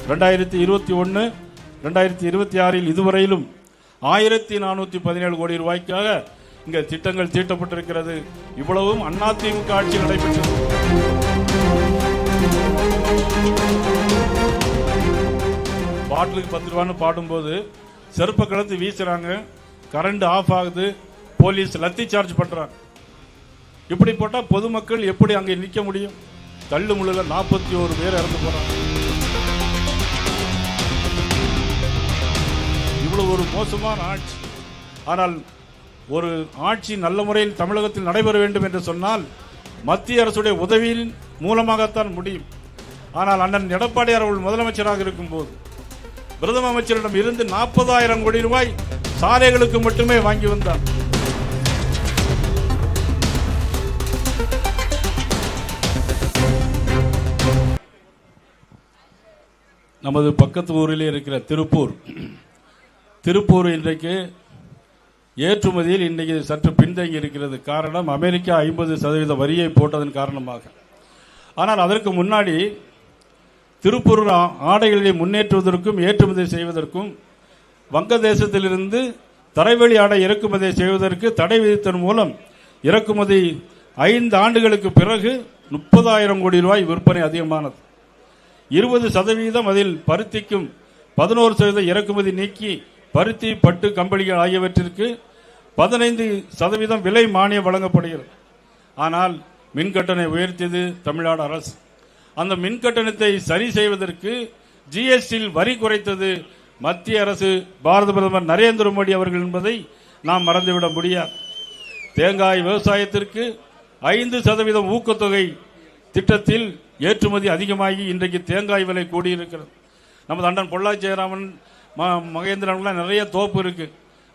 2021 2026 இதுவரையிலும் 1417 கோடி ரூபாய்க்காக இங்க திட்டங்கள் தீட்டப்பட்டிருக்கிறது. இவ்வளவும் அதிமுக ஆட்சி நடைபெற்றது. பாட்டிலுக்கு 10 ரூபான்னு பாடும்போது செருப்ப கலந்து வீசுறாங்க, கரண்ட் ஆஃப் ஆகுது, போலீஸ் லத்தி சார்ஜ் பண்றாங்க. இப்படி போட்டா பொதுமக்கள் எப்படி அங்கே நிற்க முடியும்? தள்ளு முழுல 41 பேர் இறந்து போறாங்க. இவ்வளவு ஒரு மோசமான ஆட்சி. ஆனால் ஒரு ஆட்சி நல்ல முறையில் தமிழகத்தில் நடைபெற வேண்டும் என்று சொன்னால் மத்திய அரசுடைய உதவியின் மூலமாகத்தான் முடியும். ஆனால் அண்ணன் எடப்பாடியார் அவர்கள் முதலமைச்சராக இருக்கும் போது பிரதம அமைச்சரிடம் இருந்து 40,000 கோடி ரூபாய் சாலைகளுக்கு மட்டுமே வாங்கி வந்தார். நமது பக்கத்து ஊரிலே இருக்கிற திருப்பூர் இன்றைக்கு ஏற்றுமதியில் இன்றைக்கு சற்று பின்தங்கி இருக்கிறது. காரணம், அமெரிக்கா 50% வரியை போட்டதன் காரணமாக. ஆனால் அதற்கு முன்னாடி திருப்பூர் ஆடைகளை முன்னேற்றுவதற்கும் ஏற்றுமதி செய்வதற்கும் வங்கதேசத்திலிருந்து தரைவழி ஆடை இறக்குமதி செய்வதற்கு தடை விதித்தன் மூலம் இறக்குமதி 5 ஆண்டுகளுக்கு பிறகு 30,000 கோடி ரூபாய் விற்பனை அதிகமானது. 20% அதில் பருத்திக்கும் 11% இறக்குமதி நீக்கி பருத்தி, பட்டு, கம்பளிகள் ஆகியவற்றிற்கு 15% விலை மானியம் வழங்கப்படுகிறது. ஆனால் மின்கட்டணை உயர்த்தியது தமிழ்நாடு அரசு. அந்த மின்கட்டணத்தை சரி செய்வதற்கு ஜிஎஸ்டியில் வரி குறைத்தது மத்திய அரசு, பாரத பிரதமர் நரேந்திர மோடி அவர்கள் என்பதை நாம் மறந்துவிட முடியாது. தேங்காய் விவசாயத்திற்கு 5% ஊக்கத்தொகை திட்டத்தில் ஏற்றுமதி அதிகமாகி இன்றைக்கு தேங்காய் விலை கூடியிருக்கிறது. நமது அண்ணன் பொள்ளாச்சி ஜெயராமன், மகேந்திரன் நிறைய தோப்பு இருக்கு.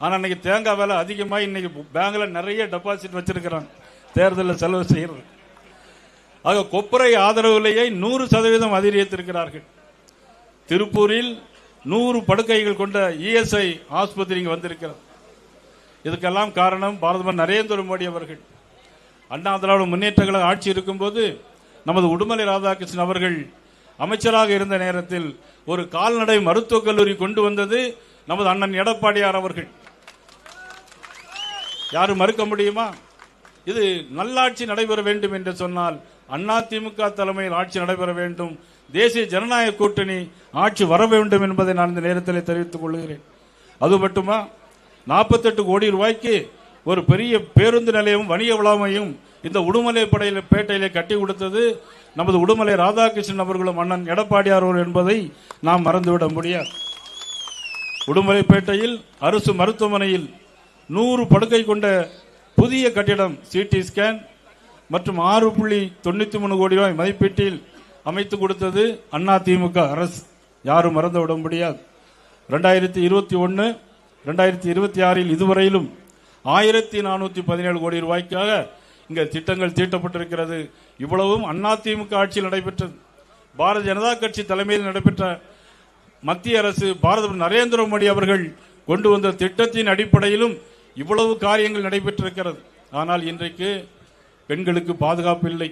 ஆனால் இன்னைக்கு தேங்காய் விலை அதிகமாக இன்னைக்கு பேங்க்ல நிறைய டெபாசிட் வச்சிருக்கிறாங்க, தேர்தலில் செலவு செய்யறது. ஆக கொப்பரை ஆதரவு விலையை 100% அதிகரித்திருக்கிறார்கள். திருப்பூரில் 100 படுக்கைகள் கொண்ட இஎஸ்ஐ ஆஸ்பத்திரி வந்திருக்கிறது. இதுக்கெல்லாம் காரணம் பிரதமர் நரேந்திர மோடி அவர்கள். அண்ணா திராவிட முன்னேற்ற கழக ஆட்சி இருக்கும்போது நமது உடுமலை ராதாகிருஷ்ணன் அவர்கள் அமைச்சராக இருந்த நேரத்தில் ஒரு கால்நடை மருத்துவக் கல்லூரி கொண்டு வந்தது நமது அண்ணன் எடப்பாடியார் அவர்கள். யாரும் மறுக்க முடியுமா? இது நல்லாட்சி நடைபெற வேண்டும் என்று சொன்னால் அதிமுக தலைமையில் ஆட்சி நடைபெற வேண்டும், தேசிய ஜனநாயக கூட்டணி ஆட்சி வர வேண்டும் என்பதை நான் இந்த நேரத்தில் தெரிவித்துக் கொள்கிறேன். அது மட்டுமா, 48 கோடி ரூபாய்க்கு ஒரு பெரிய பேருந்து நிலையமும் வணிக வளாகமையும் இந்த உடுமலை பேட்டையிலே கட்டி கொடுத்தது நமது உடுமலை ராதாகிருஷ்ணன் அவர்களும் அண்ணன் எடப்பாடியார் என்பதை நாம் மறந்துவிட முடியாது. உடுமலைப்பேட்டையில் அரசு மருத்துவமனையில் 100 படுக்கை கொண்ட புதிய கட்டிடம் சிடி ஸ்கேன் மற்றும் 6.93 கோடி ரூபாய் மதிப்பீட்டில் அமைத்து கொடுத்தது அதிமுக அரசு. யாரும் மறந்துவிட முடியாது. 2021 2026 இதுவரையிலும் 1417 கோடி ரூபாய்க்காக இங்க திட்டங்கள் தீட்டப்பட்டிருக்கிறது. இவ்வளவும் அதிமுக ஆட்சியில் நடைபெற்றது. பாரதிய ஜனதா கட்சி தலைமையில் நடைபெற்ற மத்திய அரசு, பாரத நரேந்திர மோடி அவர்கள் கொண்டு வந்த திட்டத்தின் அடிப்படையிலும் இவ்வளவு காரியங்கள் நடைபெற்றிருக்கிறது. ஆனால் இன்றைக்கு பெண்களுக்கு பாதுகாப்பு இல்லை.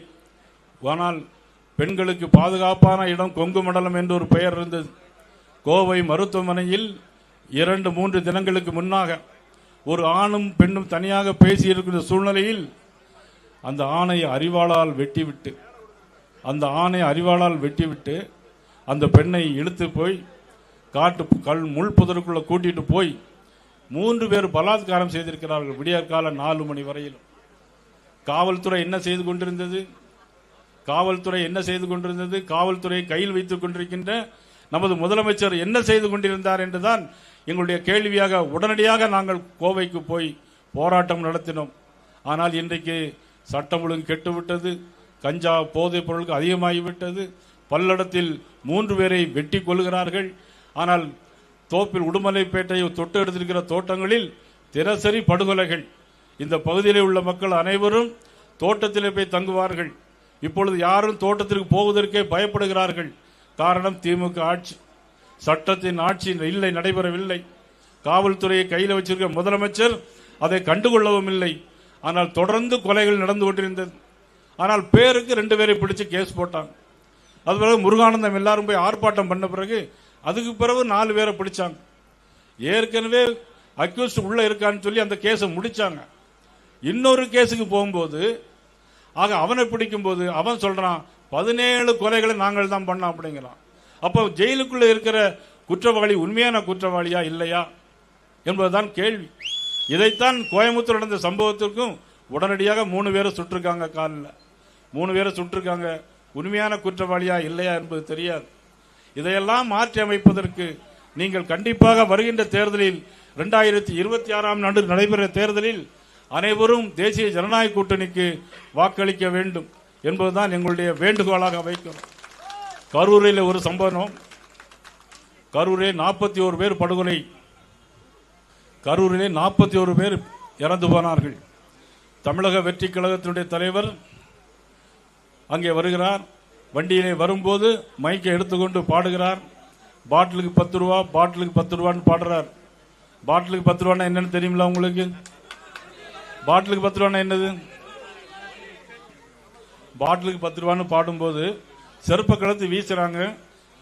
ஆனால் பெண்களுக்கு பாதுகாப்பான இடம் கொங்கு மண்டலம் என்று ஒரு பெயர் இருந்தது. கோவை மருத்துவமனையில் 2-3 தினங்களுக்கு முன்னாக ஒரு ஆணும் பெண்ணும் தனியாக பேசியிருக்கிற சூழ்நிலையில் அந்த ஆணை அறிவாளால் வெட்டிவிட்டு அந்த பெண்ணை இழுத்து போய் முள் புதருக்குள்ள கூட்டிட்டு போய் 3 பேர் பலாத்காரம் செய்திருக்கிறார்கள். விடியற்கால 4 மணி வரையிலும். காவல்துறை என்ன செய்து கொண்டிருந்தது? காவல்துறை கையில் வைத்துக் கொண்டிருக்கின்ற நமது முதலமைச்சர் என்ன செய்து கொண்டிருந்தார் என்றுதான் எங்களுடைய கேள்வியாக உடனடியாக நாங்கள் கோவைக்கு போய் போராட்டம் நடத்தினோம். ஆனால் இன்றைக்கு சட்டம் ஒழுங்கு கெட்டுவிட்டது, கஞ்சா போதைப் பொருளுக்கு அதிகமாகிவிட்டது. பல்லடத்தில் 3 பேரை வெட்டி கொள்கிறார்கள். ஆனால் தோப்பில் உடுமலைப்பேட்டையை தொட்டு எடுத்திருக்கிற தோட்டங்களில் தினசரி படுகொலைகள். இந்த பகுதியில் உள்ள மக்கள் அனைவரும் தோட்டத்திலே போய் தங்குவார்கள். இப்பொழுது யாரும் தோட்டத்திற்கு போவதற்கே பயப்படுகிறார்கள். காரணம், திமுக ஆட்சி, சட்டத்தின் ஆட்சி இல்லை, நடைபெறவில்லை. காவல்துறையை கையில் வச்சிருக்க முதலமைச்சர் அதை கண்டுகொள்ளவும் இல்லை. ஆனால் தொடர்ந்து கொலைகள் நடந்து கொண்டிருந்தது. ஆனால் பேருக்கு 2 பேரை பிடிச்சு கேஸ் போட்டாங்க. அது பிறகு முருகானந்தம் எல்லாரும் போய் ஆர்ப்பாட்டம் பண்ண பிறகு அதுக்கு பிறகு 4 பேரை பிடிச்சாங்க. ஏற்கனவே அக்யூஸ்ட் உள்ள இருக்கான்னு சொல்லி அந்த கேஸை முடிச்சாங்க. இன்னொரு கேஸுக்கு போகும்போது ஆக அவனை பிடிக்கும் போது அவன் சொல்றான் 17 கொலைகளை நாங்கள் தான் பண்ணோம் அப்படிங்கிறான். அப்போ ஜெயிலுக்குள்ள இருக்கிற குற்றவாளி உண்மையான குற்றவாளியா இல்லையா என்பதுதான் கேள்வி. இதைத்தான் கோயம்புத்தூர் நடந்த சம்பவத்திற்கும் உடனடியாக 3 பேரை சுட்டிருக்காங்க. காலில் 3 பேரை சுட்டிருக்காங்க. உண்மையான குற்றவாளியா இல்லையா என்பது தெரியாது. இதையெல்லாம் மாற்றி அமைப்பதற்கு நீங்கள் கண்டிப்பாக வருகின்ற தேர்தலில் 2026ஆம் ஆண்டு நடைபெற தேர்தலில் அனைவரும் தேசிய ஜனநாயக கூட்டணிக்கு வாக்களிக்க வேண்டும் என்பதுதான் எங்களுடைய வேண்டுகோளாக வைக்கிறோம். கரூரில் ஒரு சம்பவம். கரூரில் 41 பேர் படுகொலை. கரூரிலே 41 பேர் இறந்து போனார்கள். தமிழக வெற்றி கழகத்தினுடைய தலைவர் அங்கே வருகிறார். வண்டியிலே வரும்போது மைக்கை எடுத்துக்கொண்டு பாடுகிறார். பாட்டிலுக்கு 10 ரூபா, பாட்டிலுக்கு 10 ரூபான்னு பாடுறார். பாட்டிலுக்கு 10 ரூபான்னா என்னன்னு தெரியுங்களா உங்களுக்கு? பாட்டிலுக்கு 10 ரூபான்னா என்னது? பாட்டிலுக்கு 10 ரூபான்னு பாடும்போது செருப்ப கலத்து வீசுறாங்க.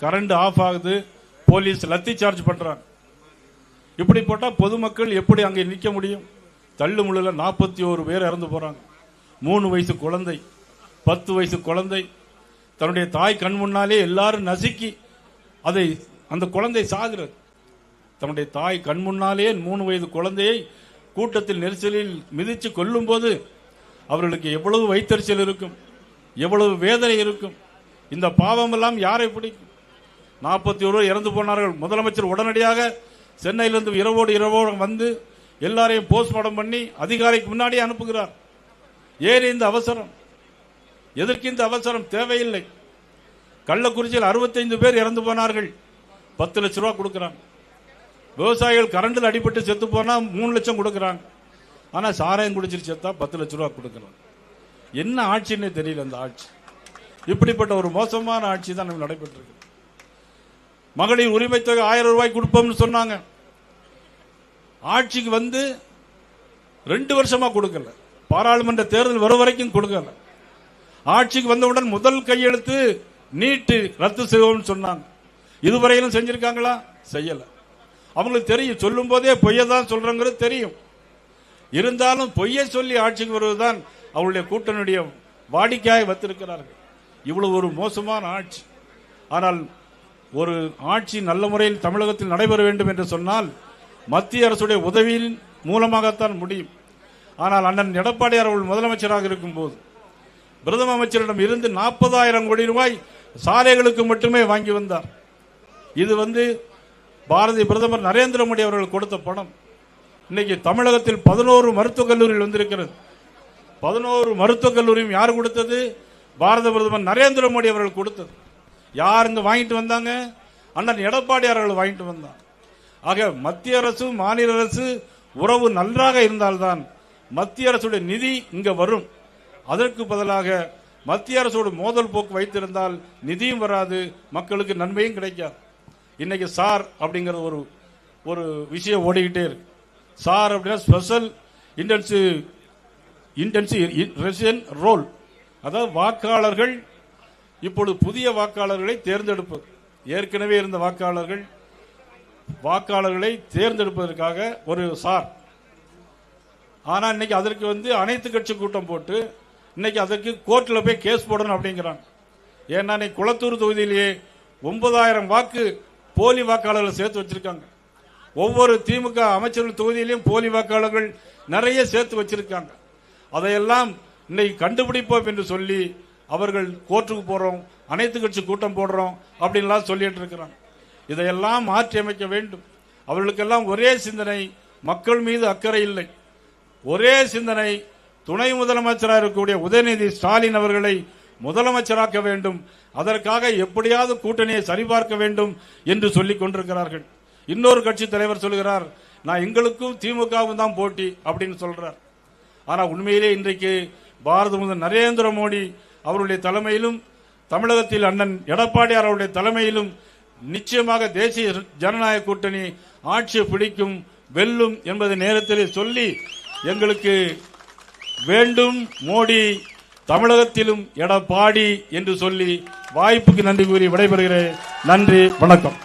கரண்ட் ஆஃப் ஆகுது. போலீஸ் லத்தி சார்ஜ் பண்றாங்க. இப்படி போட்டா பொதுமக்கள் எப்படி அங்கே நிற்க முடியும்? தள்ளு முள்ளுல 41 பேர் இறந்து போறாங்க. 3 வயசு குழந்தை, 10 வயசு குழந்தை தன்னுடைய தாய் கண் முன்னாலே எல்லாரும் நசுக்கி அதை அந்த குழந்தை சாகிறது. தன்னுடைய தாய் கண் முன்னாலே 3 வயது குழந்தையை கூட்டத்தில் நெரிசலில் மிதித்து கொல்லும் போது அவர்களுக்கு எவ்வளவு வைத்தறிச்சல் இருக்கும், எவ்வளவு வேதனை இருக்கும். இந்த பாவம் எல்லாம் யாரை பிடிக்கும்? 41 இறந்து போனார்கள். முதலமைச்சர் உடனடியாக சென்னையிலிருந்து இரவோடு வந்து எல்லாரையும் போஸ்ட்மார்ட்டம் பண்ணி அதிகாரிக்கு முன்னாடி அனுப்புகிறார். ஏன் இந்த அவசரம்? எதற்கு இந்த அவசரம்? தேவையில்லை. கள்ளக்குறிச்சியில் 65 பேர் இறந்து போனார்கள். 10 லட்சம் ரூபாய் கொடுக்கிறாங்க. விவசாயிகள் கரண்டில் அடிபட்டு செத்து போனா 3 லட்சம் கொடுக்கிறாங்க. ஆனா சாராயம் குடிச்சிட்டு செத்தா 10 லட்சம் ரூபாய் கொடுக்கிறாங்க. என்ன ஆட்சின்னு தெரியல. அந்த ஆட்சி இப்படிப்பட்ட ஒரு மோசமான ஆட்சி தான் நடைபெற்று இருக்கு. மகளிர் உரிமை தொகை 1000 ரூபாய் கொடுப்போம்னு சொன்னாங்க. ஆட்சிக்கு வந்து 2 வருஷமா கொடுக்கல. பாராளுமன்ற தேர்தல் வரும் வரைக்கும் கொடுக்கல. ஆட்சிக்கு வந்தவுடன் முதல் கையெழுத்து நீட்டு ரத்து செய்வோம்னு சொன்னாங்க. இதுவரையிலும் செஞ்சிருக்காங்களா? செய்யல. அவங்களுக்கு தெரியும், சொல்லும் போதே பொய்யை தான் சொல்றாங்கிறது தெரியும். இருந்தாலும் பொய்யை சொல்லி ஆட்சிக்கு வருவதுதான் அவருடைய கூட்டணியுடைய வாடிக்கையாக வைத்திருக்கிறார்கள். இவ்வளவு ஒரு மோசமான ஆட்சி. ஆனால் ஒரு ஆட்சி நல்ல முறையில் தமிழகத்தில் நடைபெற வேண்டும் என்று சொன்னால் மத்திய அரசுடைய உதவியின் மூலமாகத்தான் முடியும். ஆனால் அண்ணன் எடப்பாடியார் அவர்கள் முதலமைச்சராக இருக்கும் போது பிரதம அமைச்சரிடம் இருந்து 40,000 கோடி ரூபாய் சாலைகளுக்கு மட்டுமே வாங்கி வந்தார். இது பாரதிய பிரதமர் நரேந்திர மோடி அவர்கள் கொடுத்த பணம். இன்னைக்கு தமிழகத்தில் 11 மருத்துவக் கல்லூரிகள் வந்திருக்கிறது. 11 மருத்துவக் கல்லூரியும் யார் கொடுத்தது? பாரத பிரதமர் நரேந்திர மோடி அவர்கள் கொடுத்தது. யார் இங்க வாங்கிட்டு வந்தாங்க? அண்ணன் எடப்பாடியார் அவர்கள் வாங்கிட்டு வந்தார். ஆக மத்திய அரசு மாநில அரசு உறவு நன்றாக இருந்தால்தான் மத்திய அரசுடைய நிதி இங்க வரும். அதற்கு பதிலாக மத்திய அரசோடு மோதல் போக்கு வைத்திருந்தால் நிதியும் வராது, மக்களுக்கு நன்மையும் கிடைக்காது. இன்னைக்கு சார் அப்படிங்கிற ஒரு விஷயம் ஓடிக்கிட்டே இருக்கு. சார் அப்படின்னா ஸ்பெஷல் இன்டென்சிவ் ரோல். அதாவது வாக்காளர்கள் இப்பொழுது புதிய வாக்காளர்களை தேர்ந்தெடுப்பது. ஏற்கனவே இருந்த வாக்காளர்களை தேர்ந்தெடுப்பதற்காக ஒரு சார். ஆனா இன்னைக்கு அதற்கு அனைத்து கட்சி கூட்டம் போட்டு இன்னைக்கு அதற்கு கோர்ட்ல போய் கேஸ் போடணும் அப்படிங்கிறாங்க. ஏன்னா குளத்தூர் தொகுதியிலேயே 9,000 வாக்கு போலி வாக்காளர்கள் சேர்த்து வச்சிருக்காங்க. ஒவ்வொரு திமுக அமைச்சர்கள் தொகுதியிலையும் போலி வாக்காளர்கள் நிறைய சேர்த்து வச்சிருக்காங்க. அதையெல்லாம் இன்னைக்கு கண்டுபிடிப்போம் என்று சொல்லி அவர்கள் கோர்ட்டுக்கு போறோம், அனைத்து கட்சி கூட்டம் போடுறோம் அப்படின்லாம் சொல்லிட்டு இருக்கிறாங்க. இதையெல்லாம் மாற்றி அமைக்க வேண்டும். அவர்களுக்கெல்லாம் ஒரே சிந்தனை, மக்கள் மீது அக்கறை இல்லை. ஒரே சிந்தனை, துணை முதலமைச்சராக இருக்கக்கூடிய உதயநிதி ஸ்டாலின் அவர்களை முதலமைச்சராக்க வேண்டும், அதற்காக எப்படியாவது கூட்டணியை சரிபார்க்க வேண்டும் என்று சொல்லிக் கொண்டிருக்கிறார்கள். இன்னொரு கட்சி தலைவர் சொல்கிறார், நான் எங்களுக்கும் திமுகவும் தான் போட்டி அப்படின்னு சொல்றார். ஆனா உண்மையிலே இன்றைக்கு பாரத பிரதமர் நரேந்திர மோடி அவருடைய தலைமையிலும் தமிழகத்தில் அண்ணன் எடப்பாடியார் அவருடைய தலைமையிலும் நிச்சயமாக தேசிய ஜனநாயக கூட்டணி ஆட்சியை பிடிக்கும், வெல்லும் என்பதை நேரத்தில் சொல்லி எங்களுக்கு வேண்டும் மோடி, தமிழகத்திலும் எடப்பாடி என்று சொல்லி வாய்ப்புக்கு நன்றி கூறி விடைபெறுகிறேன். நன்றி, வணக்கம்.